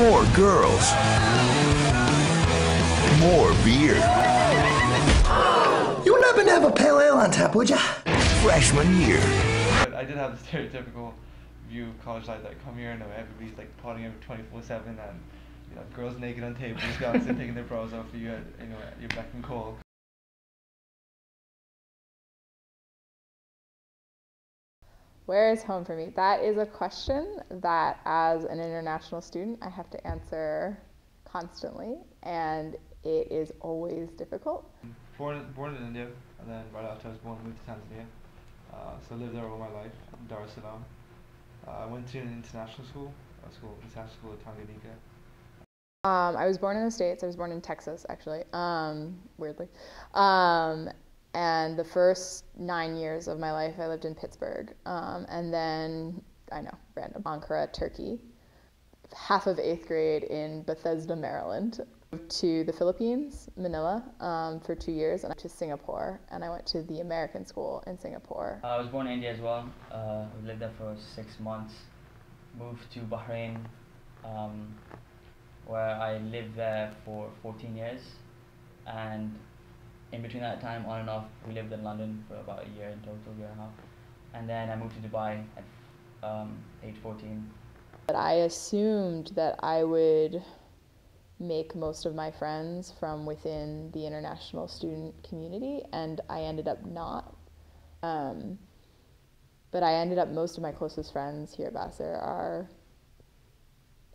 More girls. More beer. You wouldn't happen to have a pale ale on tap, would ya? Freshman year. I did have the stereotypical view of college life that come here and everybody's like partying every 24/7 and you know girls naked on tables, dancing, taking their bras off for you at your beck and call. Where is home for me? That is a question that, as an international student, I have to answer constantly, and it is always difficult. Born in India, and then right after I was born, moved to Tanzania. So I lived there all my life, in Dar es Salaam. I went to an international school, international school at Tanganyika. I was born in the States. I was born in Texas, actually, weirdly. And the first 9 years of my life, I lived in Pittsburgh. And then, I know, random, Ankara, Turkey. Half of 8th grade in Bethesda, Maryland. To the Philippines, Manila, for 2 years, and to Singapore. And I went to the American school in Singapore. I was born in India as well. We lived there for 6 months. Moved to Bahrain, where I lived there for 14 years. And in between that time, on and off, we lived in London for about a year in total, year and a half. And then I moved to Dubai at age 14. But I assumed that I would make most of my friends from within the international student community, and I ended up not. But I ended up, most of my closest friends here at Vassar are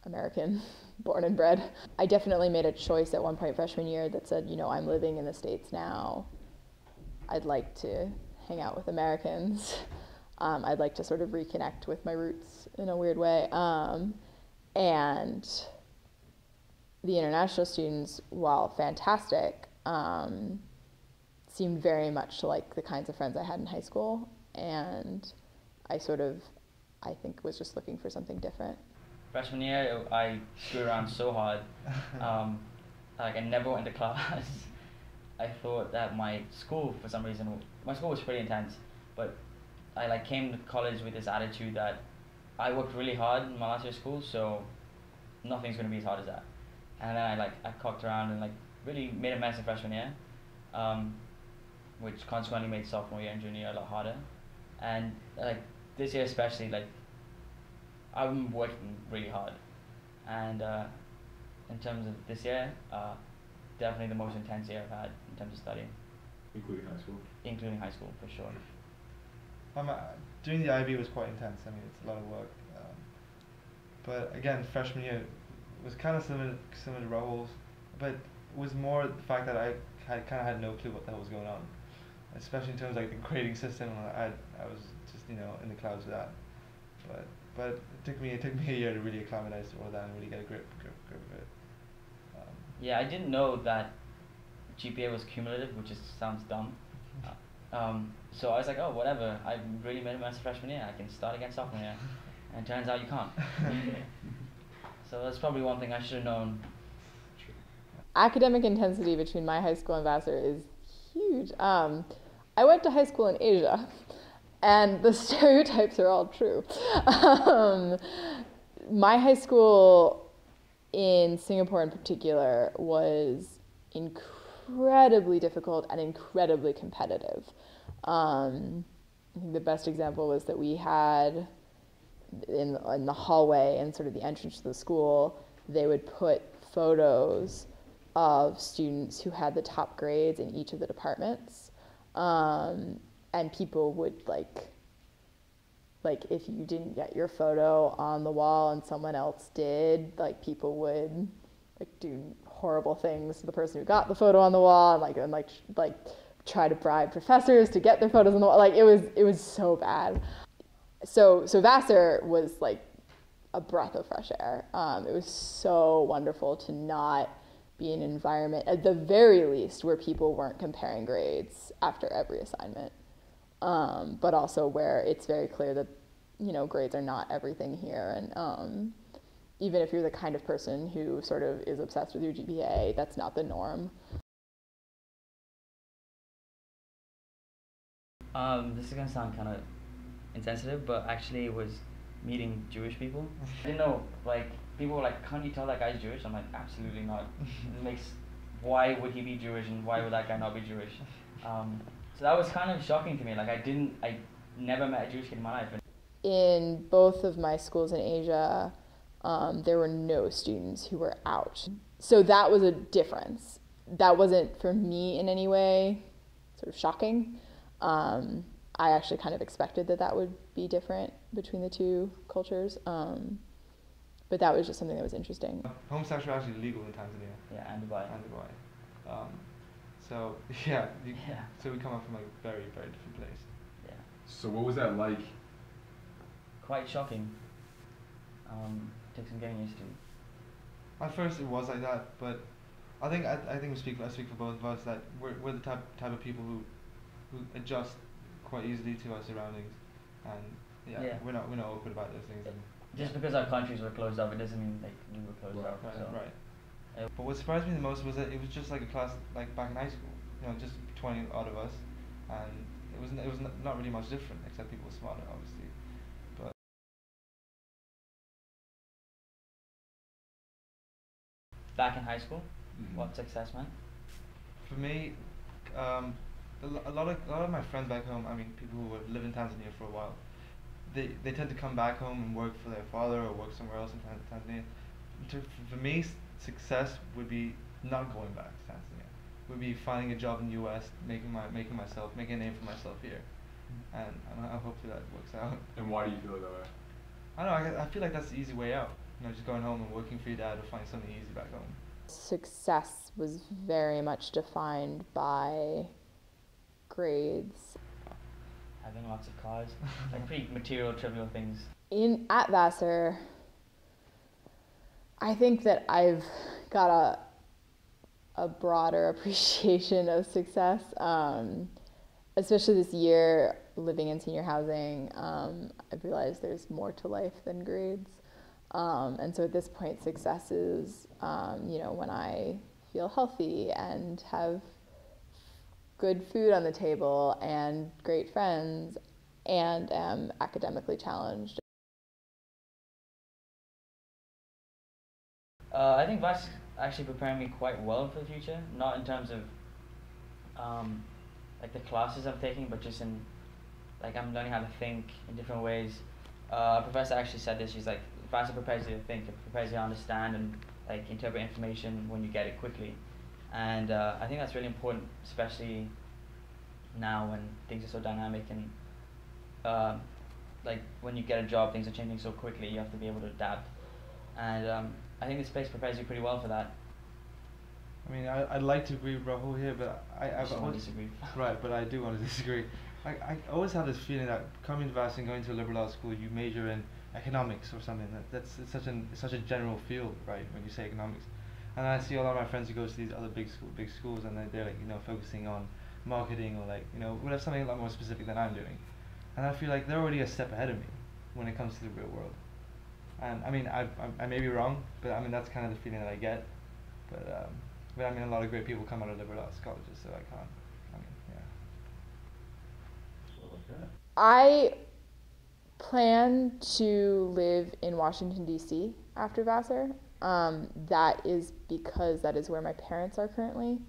American, born and bred. I definitely made a choice at one point freshman year that said, you know, I'm living in the States now. I'd like to hang out with Americans. I'd like to sort of reconnect with my roots in a weird way. And the international students, while fantastic, seemed very much like the kinds of friends I had in high school. And I think was just looking for something different. Freshman year, I screwed around so hard. Like I never went to class. I thought that my school, for some reason, my school was pretty intense, but I came to college with this attitude that I worked really hard in my last year of school, so nothing's gonna be as hard as that. And then I cocked around and really made a mess in freshman year, which consequently made sophomore year and junior year a lot harder. And this year especially, I'm working really hard, and in terms of this year, definitely the most intense year I've had in terms of studying. Including high school? Including high school, for sure. Doing the IB was quite intense. I mean, it's a lot of work. But again, freshman year was kind of similar to Rahul's, but it was more the fact that I kind of had no clue what the hell was going on, especially in terms of the grading system. I was just in the clouds with that. But it took me a year to really acclimatize to all that and really get a grip of it. Yeah, I didn't know that GPA was cumulative, which sounds dumb. So I was like, oh, whatever. I really made a mess freshman year. I can start again sophomore year, and it turns out you can't. So that's probably one thing I should have known. Academic intensity between my high school and Vassar is huge. I went to high school in Asia. And the stereotypes are all true. My high school in Singapore in particular was incredibly difficult and incredibly competitive. I think the best example was that we had in the hallway and sort of the entrance to the school, they would put photos of students who had the top grades in each of the departments. And people would if you didn't get your photo on the wall and someone else did, people would do horrible things to the person who got the photo on the wall and try to bribe professors to get their photos on the wall. It was so bad. So Vassar was a breath of fresh air. It was so wonderful to not be in an environment, at the very least, where people weren't comparing grades after every assignment. But also where it's very clear that, grades are not everything here. And even if you're the kind of person who sort of is obsessed with your GPA, that's not the norm. This is going to sound kind of insensitive, but actually it was meeting Jewish people. I didn't know, people were like, can't you tell that guy's Jewish? I'm like, absolutely not. It makes, why would he be Jewish and why would that guy not be Jewish? So that was kind of shocking to me. Like I never met a Jewish kid in my life. In both of my schools in Asia, there were no students who were out. So that was a difference. That wasn't for me in any way sort of shocking. I actually kind of expected that would be different between the two cultures. But that was just something that was interesting. Homosexuality is legal in Tanzania. Yeah, and Dubai. And Dubai. So yeah, so we come up from like a very, very different place. Yeah. So what was that like? Quite shocking. Took some getting used to. At first it was like that, but I think I speak for both of us that we're the type of people who adjust quite easily to our surroundings, and we're not awkward about those things. Just because our countries were closed up, it doesn't mean like we were closed up. Right, so. right. But what surprised me the most was that it was just like a class like back in high school. Just 20 odd of us, and it was not really much different except people were smarter, obviously. But back in high school, what success meant? for me, a lot of my friends back home, I mean, people who have lived in Tanzania for a while, they tend to come back home and work for their father or work somewhere else in Tanzania. For me, success would be not going back to Tanzania. Would be finding a job in the U.S., making a name for myself here, and I hope that works out. And why do you feel that way? I don't know. I feel like that's the easy way out. Just going home and working for your dad or find something easy back home. Success was very much defined by grades. Having lots of cars, like pretty material, trivial things. At Vassar, I think that I've got a broader appreciation of success, especially this year living in senior housing. I've realized there's more to life than grades, and so at this point, success is when I feel healthy and have good food on the table and great friends and am academically challenged. I think that's actually preparing me quite well for the future, not in terms of like the classes I'm taking, but just in like I'm learning how to think in different ways. A professor actually said this. She's like, Vassar prepares you to think, it prepares you to understand and like interpret information when you get it quickly. And I think that's really important, especially now when things are so dynamic and like when you get a job, things are changing so quickly. You have to be able to adapt. And I think this place prepares you pretty well for that. I mean, I'd like to agree with Rahul here, but I've always disagree. Right, but I do want to disagree. I always have this feeling that coming to Vassar and going to a liberal arts school, you major in economics or something. It's such a general field, right? When you say economics, and I see a lot of my friends who go to these other big schools, and they're like focusing on marketing or like whatever, something a lot more specific than I'm doing, and I feel like they're already a step ahead of me when it comes to the real world. And I mean, I may be wrong, but I mean that's kind of the feeling that I get. But I mean, a lot of great people come out of liberal arts colleges, so I can't. I mean, yeah. I plan to live in Washington, D.C. after Vassar. That is because that is where my parents are currently.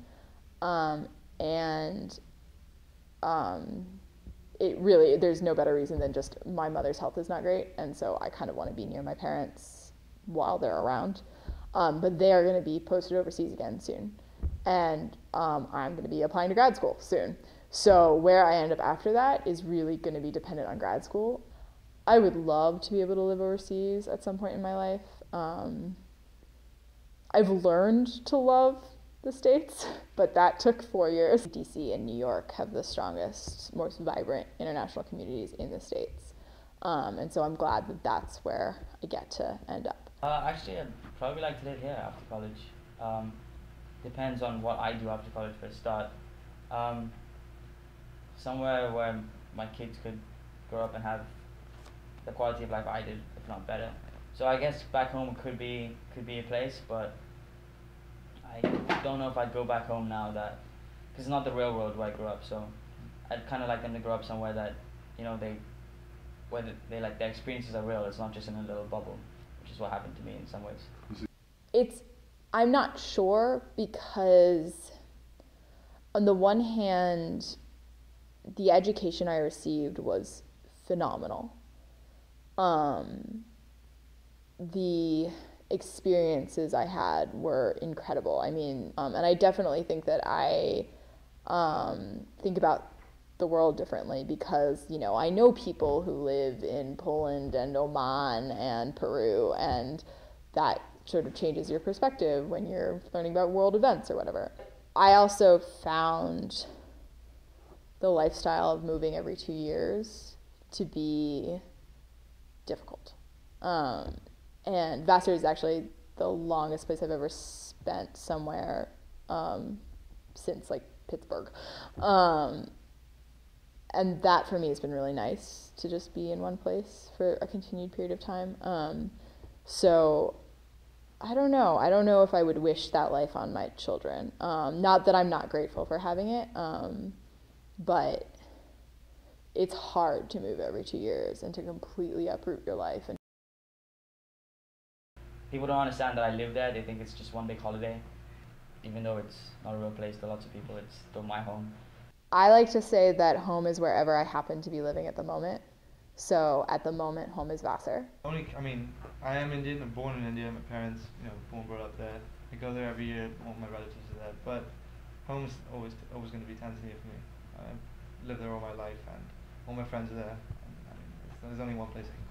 It really, there's no better reason than just my mother's health is not great, and so I kind of want to be near my parents while they're around. But they are going to be posted overseas again soon, and I'm going to be applying to grad school soon. So where I end up after that is really going to be dependent on grad school. I would love to be able to live overseas at some point in my life. I've learned to love the States, but that took 4 years. DC and New York have the strongest, most vibrant international communities in the States. And so I'm glad that that's where I get to end up. Actually, I'd probably like to live here after college. Depends on what I do after college for a start. Somewhere where my kids could grow up and have the quality of life I did, if not better. So I guess back home could be a place, but I don't know if I'd go back home now because it's not the real world where I grew up. So I'd kind of like them to grow up somewhere that where they like their experiences are real. It's not just in a little bubble, which which is what happened to me in some ways. I'm not sure, because on the one hand, the education I received was phenomenal. The experiences I had were incredible. I mean, and I definitely think that I think about the world differently because, you know, I know people who live in Poland and Oman and Peru, and that sort of changes your perspective when you're learning about world events or whatever. I also found the lifestyle of moving every 2 years to be difficult. And Vassar is actually the longest place I've ever spent somewhere since like Pittsburgh. And that for me has been really nice to just be in one place for a continued period of time. So I don't know. I don't know if I would wish that life on my children. Not that I'm not grateful for having it, but it's hard to move every 2 years and to completely uproot your life. And people don't understand that I live there. They think it's just one big holiday. Even though it's not a real place to lots of people, it's still my home. I like to say that home is wherever I happen to be living at the moment. So at the moment, home is Vassar. I am Indian. I'm born in India. My parents, born and brought up there. I go there every year. All my relatives are there. But home is always going to be Tanzania for me. I lived there all my life, and all my friends are there. And, there's only one place I can